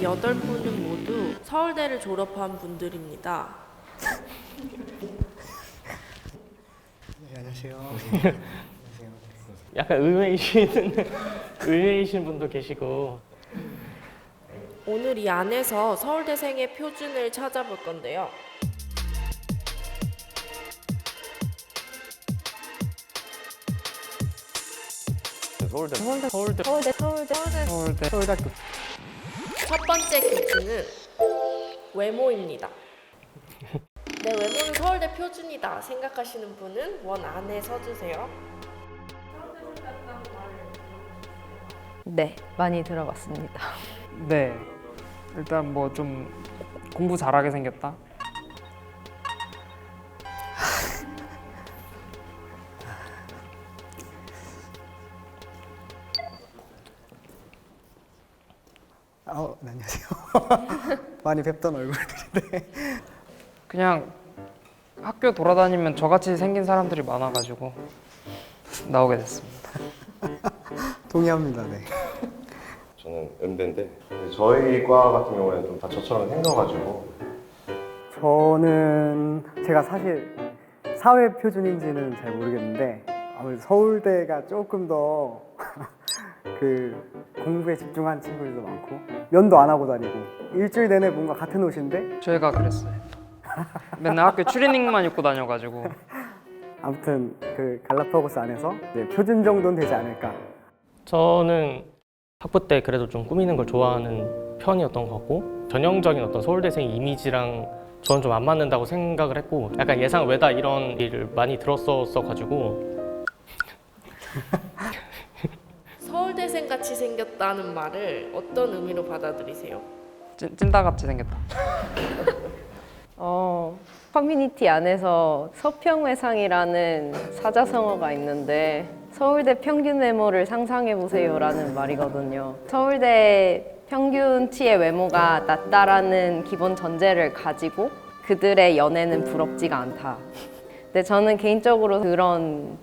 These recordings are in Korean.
8분은 모두 서울대를 졸업한 분들입니다. 네, 안녕하세요. 약간 의외이신 분도 계시고. 오늘 이 안에서 서울대생의 표준을 찾아볼 건데요. 서울대학교. 첫 번째 기준은 외모입니다. 내 외모는 서울대 표준이다 생각하시는 분은 원 안에 서주세요. 네, 많이 들어봤습니다. 네, 일단 뭐 좀 공부 잘하게 생겼다. 네, 안녕하세요. 많이 뵙던 얼굴들인데. 그냥 학교 돌아다니면 저같이 생긴 사람들이 많아가지고 나오게 됐습니다. 동의합니다. 네. 저는 음대인데 저희 과 같은 경우에는 좀 다 저처럼 생겨가지고 저는 제가 사실 사회 표준인지는 잘 모르겠는데 아무래도 서울대가 조금 더 그 공부에 집중한 친구들도 많고 면도 안 하고 다니고 일주일 내내 뭔가 같은 옷인데 저희가 그랬어요. 맨날 학교 추리닝만 입고 다녀가지고. 아무튼 그 갈라파고스 안에서 이제 표준 정도는 되지 않을까. 저는 학부 때 그래도 좀 꾸미는 걸 좋아하는 편이었던 것 같고, 전형적인 어떤 서울대생 이미지랑 저는 좀 안 맞는다고 생각을 했고, 약간 예상 외다 이런 일을 많이 들었었어가지고. 서울대생 같이 생겼다는 말을 어떤 의미로 받아들이세요? 찐따같이 생겼다. 커뮤니티 안에서 서평외상이라는 사자성어가 있는데 서울대 평균 외모를 상상해보세요라는 말이거든요. 서울대 평균치의 외모가 낮다라는 기본 전제를 가지고 그들의 연애는 부럽지가 않다. 근데 저는 개인적으로 그런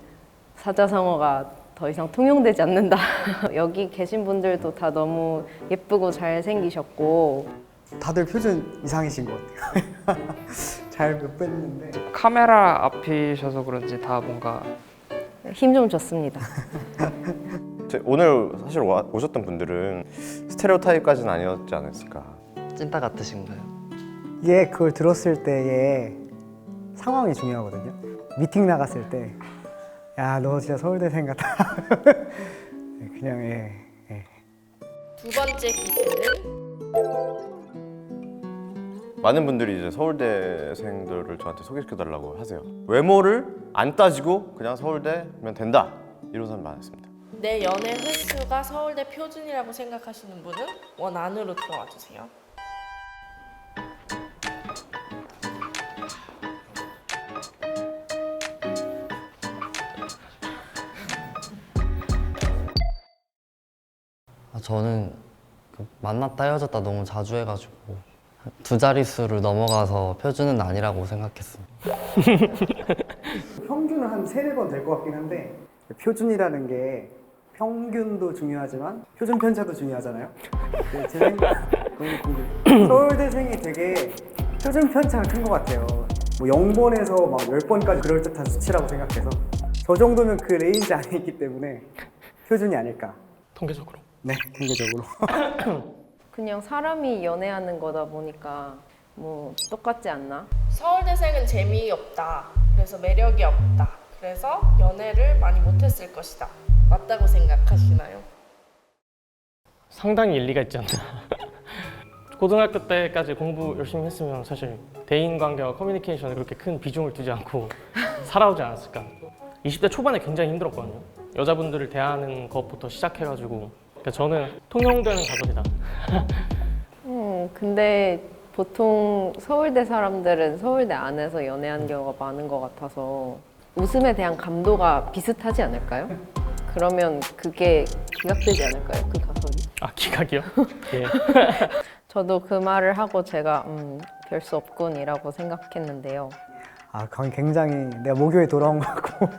사자성어가 더 이상 통용되지 않는다. 여기 계신 분들도 다 너무 예쁘고 잘생기셨고 다들 표준 이상이신 것 같아요. 잘 못 뵀는데. 카메라 앞이셔서 그런지 다 뭔가 힘 좀 줬습니다. 오늘 사실 오셨던 분들은 스테레오타입까지는 아니었지 않았을까. 찐따 같으신가요? 이게 그걸 들었을 때의 상황이 중요하거든요. 미팅 나갔을 때 야, 너 진짜 서울대생 같다. 그냥 예. 두 번째 기준은 많은 분들이 이제 서울대생들을 저한테 소개시켜달라고 하세요. 외모를 안 따지고 그냥 서울대면 된다 이런 사람 많았습니다. 내 연애 횟수가 서울대 표준이라고 생각하시는 분은 원 안으로 들어와 주세요. 저는 만났다 헤어졌다 너무 자주 해가지고 두 자릿수를 넘어가서 표준은 아니라고 생각했습니다. 평균은 한 3-4번 될 것 같긴 한데 표준이라는 게 평균도 중요하지만 표준 편차도 중요하잖아요. 제 생각은 서울대생이 되게 표준 편차가 큰 것 같아요. 뭐 0번에서 막 10번까지 그럴듯한 수치라고 생각해서 저 정도면 그 레인지 안에 있기 때문에 표준이 아닐까. 통계적으로. 네, 통계적으로. 그냥 사람이 연애하는 거다 보니까 뭐 똑같지 않나? 서울대생은 재미없다. 그래서 매력이 없다. 그래서 연애를 많이 못했을 것이다. 맞다고 생각하시나요? 상당히 일리가 있지 않나. 고등학교 때까지 공부 열심히 했으면 사실 대인관계와 커뮤니케이션에 그렇게 큰 비중을 두지 않고 살아오지 않았을까. 20대 초반에 굉장히 힘들었거든요. 여자분들을 대하는 것부터 시작해가지고. 그러니까 저는 통용되는 가설이다. 근데 보통 서울대 사람들은 서울대 안에서 연애한 경우가 많은 것 같아서 웃음에 대한 감도가 비슷하지 않을까요? 그러면 그게 기각되지 않을까요? 그 가설이? 아, 기각이요? 예. 저도 그 말을 하고 제가 별 수 없군이라고 생각했는데요. 아, 굉장히 내가 모교에 돌아온 것 같고.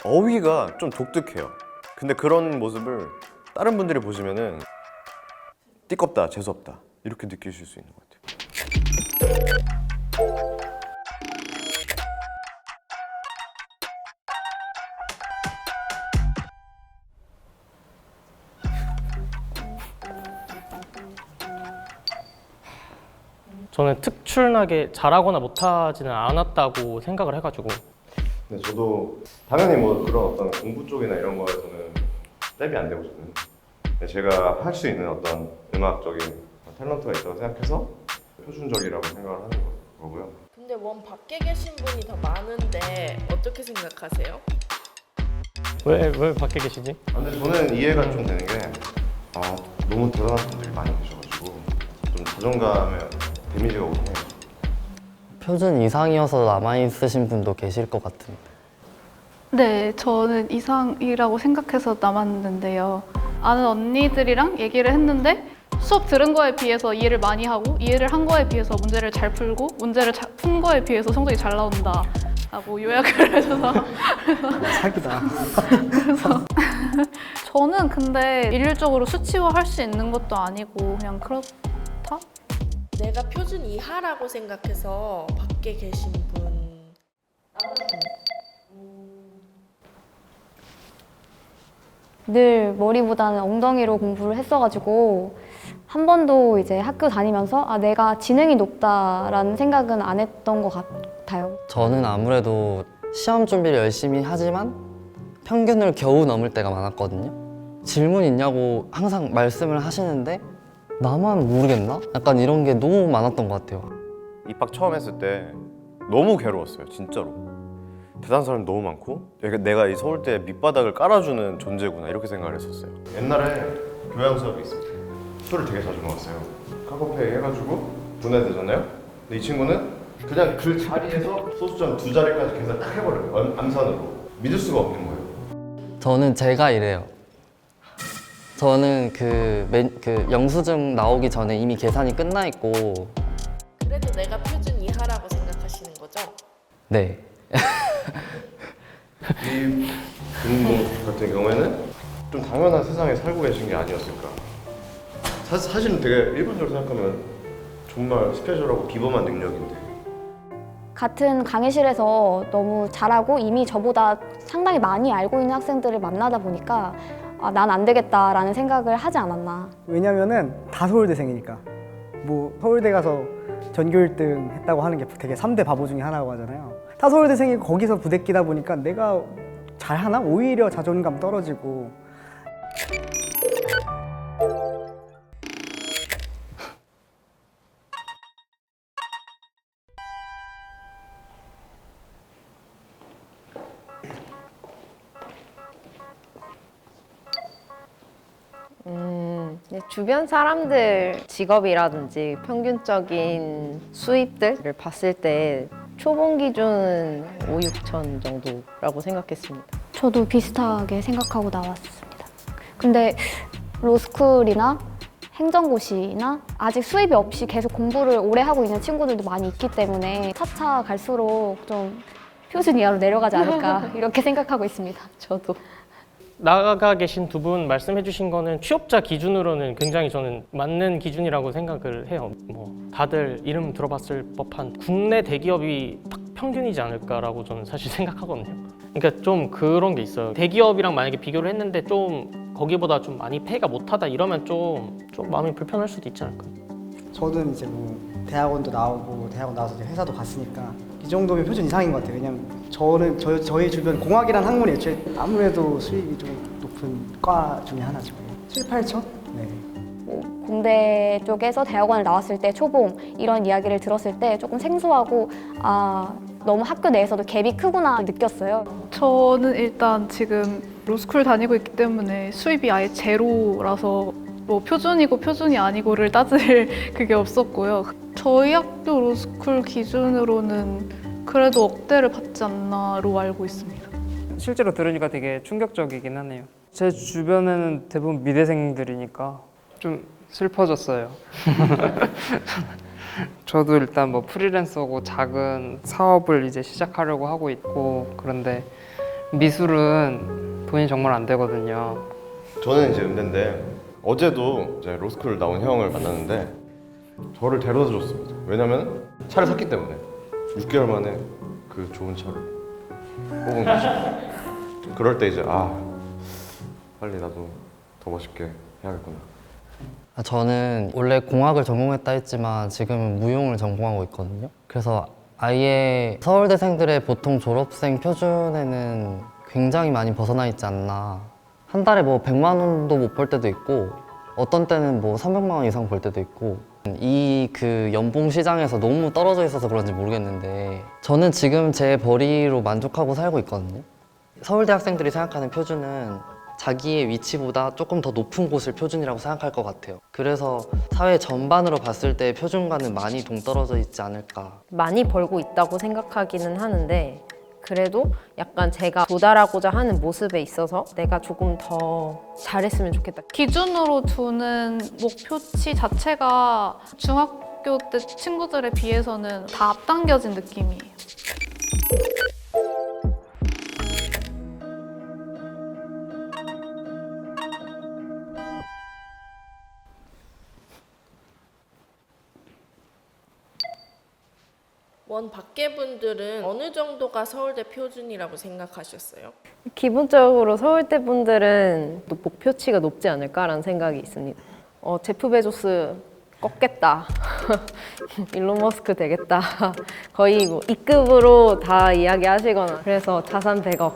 어휘가 좀 독특해요. 근데 그런 모습을 다른 분들이 보시면은 띠껍다, 재수없다 이렇게 느끼실 수 있는 것 같아요. 저는 특출나게 잘하거나 못하지는 않았다고 생각을 해가지고 근데 저도 당연히 뭐 그런 어떤 공부 쪽이나 이런 거에서는 잽이 안 되고 저는 근데 제가 할 수 있는 어떤 음악적인 탤런트가 있다고 생각해서 표준적이라고 생각을 하는 거고요. 근데 원 밖에 계신 분이 더 많은데 어떻게 생각하세요? 왜 밖에 계시지? 근데 저는 이해가 좀 되는 게 너무 대단한 분들이 많이 계셔가지고 좀 자존감에 데미지가 오긴 해요. 표준 이상이어서 남아있으신 분도 계실 것 같은데. 네, 저는 이상이라고 생각해서 남았는데요. 아는 언니들이랑 얘기를 했는데 수업 들은 거에 비해서 이해를 많이 하고 이해를 한 거에 비해서 문제를 잘 풀고 문제를 푼 거에 비해서 성적이 잘 나온다 라고 요약을 해줘서 사기다. 저는 근데 일률적으로 수치화할 수 있는 것도 아니고 그냥 그렇다? 내가 표준 이하라고 생각해서 밖에 계신 분 늘 머리보다는 엉덩이로 공부를 했어가지고 한 번도 이제 학교 다니면서 아 내가 지능이 높다라는 생각은 안 했던 것 같아요. 저는 아무래도 시험 준비를 열심히 하지만 평균을 겨우 넘을 때가 많았거든요. 질문 있냐고 항상 말씀을 하시는데 나만 모르겠나? 약간 이런 게 너무 많았던 것 같아요. 입학 처음 했을 때 너무 괴로웠어요, 진짜로. 대단한 사람이 너무 많고 내가 이 서울대 밑바닥을 깔아주는 존재구나 이렇게 생각을 했었어요. 옛날에 교양 수업이 있을 때 술을 되게 자주 먹었어요. 카카오페이 해가지고 분해되잖아요. 근데 이 친구는 그냥 그 자리에서 소수점 2자리까지 계산 딱 해버려요. 암산으로. 믿을 수가 없는 거예요. 저는 제가 이래요. 저는 그 영수증 나오기 전에 이미 계산이 끝나 있고. 그래도 내가 표준 이하라고 생각하시는 거죠? 네. 이 분들 같은 경우에는 좀 당연한 세상에 살고 계신 게 아니었을까. 사실은 되게 일반적으로 생각하면 정말 스페셜하고 비범한 능력인데 같은 강의실에서 너무 잘하고 이미 저보다 상당히 많이 알고 있는 학생들을 만나다 보니까 아, 난 안 되겠다라는 생각을 하지 않았나. 왜냐면은 다 서울대생이니까. 뭐 서울대 가서 전교 1등 했다고 하는 게 되게 3대 바보 중에 하나라고 하잖아요. 다 서울대생이 거기서 부대끼다 보니까 내가 잘하나? 오히려 자존감 떨어지고. 주변 사람들 직업이라든지 평균적인 수입들을 봤을 때 초봉 기준은 5, 6천 정도라고 생각했습니다. 저도 비슷하게 생각하고 나왔습니다. 근데 로스쿨이나 행정고시나 아직 수입이 없이 계속 공부를 오래 하고 있는 친구들도 많이 있기 때문에 차차 갈수록 좀 표준 이하로 내려가지 않을까 이렇게 생각하고 있습니다. 저도. 나가 계신 두 분 말씀해 주신 거는 취업자 기준으로는 굉장히 저는 맞는 기준이라고 생각을 해요. 뭐 다들 이름 들어봤을 법한 국내 대기업이 딱 평균이지 않을까라고 저는 사실 생각하거든요. 그러니까 좀 그런 게 있어요. 대기업이랑 만약에 비교를 했는데 좀 거기보다 좀 많이 페이가 못하다 이러면 좀 마음이 불편할 수도 있지 않을까요? 저는 이제 뭐 대학원도 나오고 대학원 나와서 이제 회사도 갔으니까 이 정도면 표준 이상인 것 같아요. 왜냐면 저희 주변 공학이라는 학문이 애초에 아무래도 수익이 좀 높은 과 중에 하나죠. 7, 8천? 네. 공대 쪽에서 대학원을 나왔을 때 초봉 이런 이야기를 들었을 때 조금 생소하고 아 너무 학교 내에서도 갭이 크구나 느꼈어요. 저는 일단 지금 로스쿨 다니고 있기 때문에 수입이 아예 제로라서 뭐 표준이고 표준이 아니고를 따질 그게 없었고요. 저희 학교 로스쿨 기준으로는 그래도 억대를 받지 않나로 알고 있습니다. 실제로 들으니까 되게 충격적이긴 하네요. 제 주변에는 대부분 미대생들이니까 좀 슬퍼졌어요. 저도 일단 뭐 프리랜서고 작은 사업을 이제 시작하려고 하고 있고 그런데 미술은 돈이 정말 안 되거든요. 저는 이제 음대인데 어제도 이제 로스쿨 나온 형을 만났는데 저를 데려다 줬습니다. 왜냐면 차를 샀기 때문에 6개월 만에 그 좋은 차를 뽑은 거죠. 그럴 때 이제 빨리 나도 더 멋있게 해야겠구나. 저는 원래 공학을 전공했다 했지만 지금은 무용을 전공하고 있거든요. 그래서 아예 서울대생들의 보통 졸업생 표준에는 굉장히 많이 벗어나 있지 않나. 한 달에 뭐 100만 원도 못 벌 때도 있고 어떤 때는 뭐 300만 원 이상 벌 때도 있고 이 그 연봉 시장에서 너무 떨어져 있어서 그런지 모르겠는데 저는 지금 제 벌이로 만족하고 살고 있거든요. 서울대 학생들이 생각하는 표준은 자기의 위치보다 조금 더 높은 곳을 표준이라고 생각할 것 같아요. 그래서 사회 전반으로 봤을 때 표준과는 많이 동떨어져 있지 않을까. 많이 벌고 있다고 생각하기는 하는데 그래도 약간 제가 도달하고자 하는 모습에 있어서 내가 조금 더 잘했으면 좋겠다. 기준으로 두는 목표치 자체가 중학교 때 친구들에 비해서는 다 앞당겨진 느낌이에요. 원 밖의 분들은 어느 정도가 서울대 표준이라고 생각하셨어요? 기본적으로 서울대 분들은 목표치가 높지 않을까라는 생각이 있습니다. 제프 베조스 꺾겠다. 일론 머스크 되겠다. 거의 뭐 E급으로 다 이야기하시거나 그래서 자산 100억.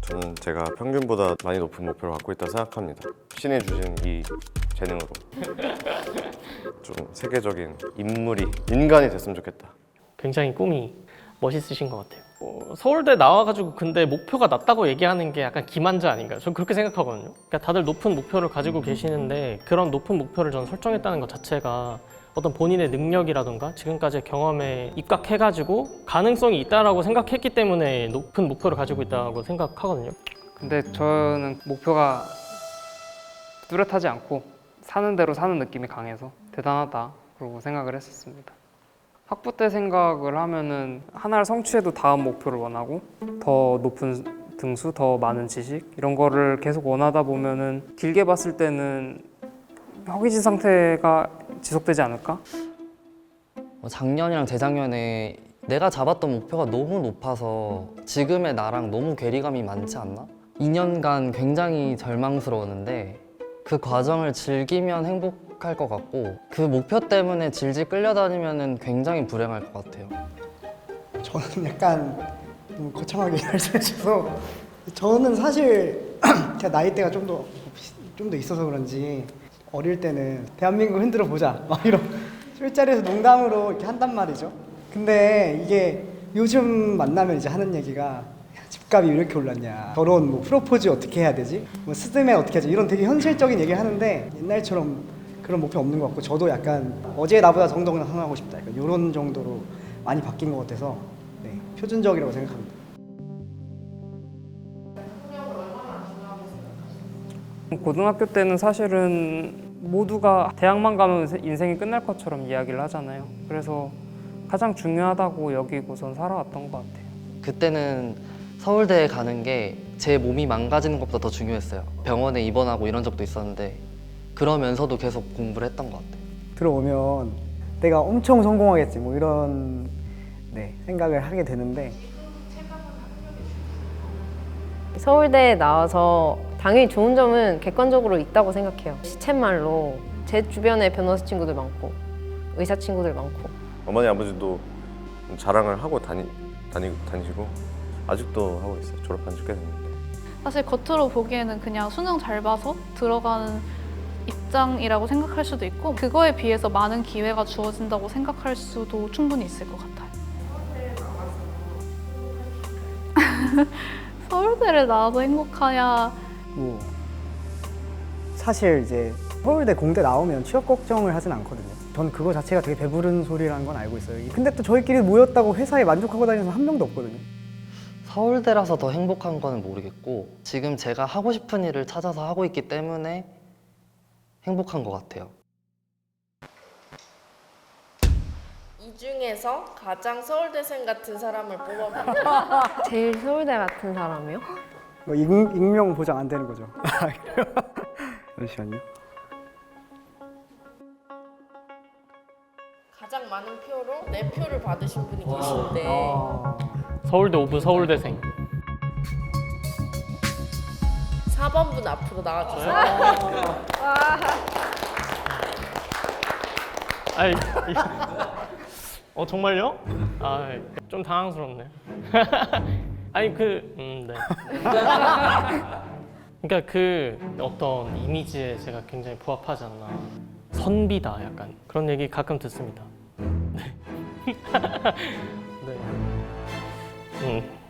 저는 제가 평균보다 많이 높은 목표를 갖고 있다 생각합니다. 신이 주신 이 재능으로 좀 세계적인 인간이 됐으면 좋겠다. 굉장히 꿈이 멋있으신 것 같아요. 서울대 나와가지고 근데 목표가 낮다고 얘기하는 게 약간 기만자 아닌가요? 전 그렇게 생각하거든요. 그러니까 다들 높은 목표를 가지고 계시는데 그런 높은 목표를 전 설정했다는 것 자체가 어떤 본인의 능력이라던가 지금까지의 경험에 입각해가지고 가능성이 있다라고 생각했기 때문에 높은 목표를 가지고 있다고 생각하거든요. 근데 저는 목표가 뚜렷하지 않고 사는 대로 사는 느낌이 강해서 대단하다 그러고 생각을 했었습니다. 학부 때 생각을 하면은 하나를 성취해도 다음 목표를 원하고 더 높은 등수, 더 많은 지식 이런 거를 계속 원하다 보면은 길게 봤을 때는 허기진 상태가 지속되지 않을까? 작년이랑 재작년에 내가 잡았던 목표가 너무 높아서 지금의 나랑 너무 괴리감이 많지 않나? 2년간 굉장히 절망스러웠는데 그 과정을 즐기면 행복할 것 같고 그 목표 때문에 질질 끌려다니면 굉장히 불행할 것 같아요. 저는 약간 좀 거창하게 말씀해 주셔서 저는 사실 제가 나이대가 좀 더 있어서 그런지 어릴 때는 대한민국 흔들어 보자 막 이런 술자리에서 농담으로 이렇게 한단 말이죠. 근데 이게 요즘 만나면 이제 하는 얘기가 집값이 왜 이렇게 올랐냐, 결혼 뭐 프로포즈 어떻게 해야 되지, 뭐 스드메 어떻게 하지, 이런 되게 현실적인 얘기를 하는데 옛날처럼 그런 목표 없는 것 같고 저도 약간 어제 나보다 정도는 하고 싶다 약간 이런 정도로 많이 바뀐 것 같아서 네, 표준적이라고 생각합니다. 고등학교 때는 사실은 모두가 대학만 가면 인생이 끝날 것처럼 이야기를 하잖아요. 그래서 가장 중요하다고 여기고선 살아왔던 것 같아요. 그때는 서울대에 가는 게 제 몸이 망가지는 것보다 더 중요했어요. 병원에 입원하고 이런 적도 있었는데 그러면서도 계속 공부를 했던 것 같아요. 들어오면 내가 엄청 성공하겠지 뭐 이런 생각을 하게 되는데 서울대에 나와서 당연히 좋은 점은 객관적으로 있다고 생각해요. 시쳇말로 제 주변에 변호사 친구들 많고 의사 친구들 많고 어머니 아버지도 자랑을 하고 다니시고 아직도 하고 있어요. 졸업한 지 꽤 됐는데. 사실 겉으로 보기에는 그냥 수능 잘 봐서 들어가는 입장이라고 생각할 수도 있고 그거에 비해서 많은 기회가 주어진다고 생각할 수도 충분히 있을 것 같아요. 서울대를 나와서 행복하냐? 뭐 사실 이제 서울대 공대 나오면 취업 걱정을 하진 않거든요. 전 그거 자체가 되게 배부른 소리라는 건 알고 있어요. 근데 또 저희끼리 모였다고 회사에 만족하고 다니는 사람 한 명도 없거든요. 서울대라서 더 행복한 거는 모르겠고 지금 제가 하고 싶은 일을 찾아서 하고 있기 때문에 행복한 것 같아요. 이 중에서 가장 서울대생 같은 사람을 뽑아볼게요. 제일 서울대 같은 사람이요? 뭐 익명 보장 안 되는 거죠. 잠시만요. 가장 많은 표로 4표를 받으신 분이 계신데 서울대 5부 서울대생. 4번분 앞으로 나와주세요. 아이, 정말요? 아, 좀 당황스럽네. 아니 네. 그러니까 그 어떤 이미지에 제가 굉장히 부합하지 않나. 선비다 약간 그런 얘기 가끔 듣습니다. 네. 네.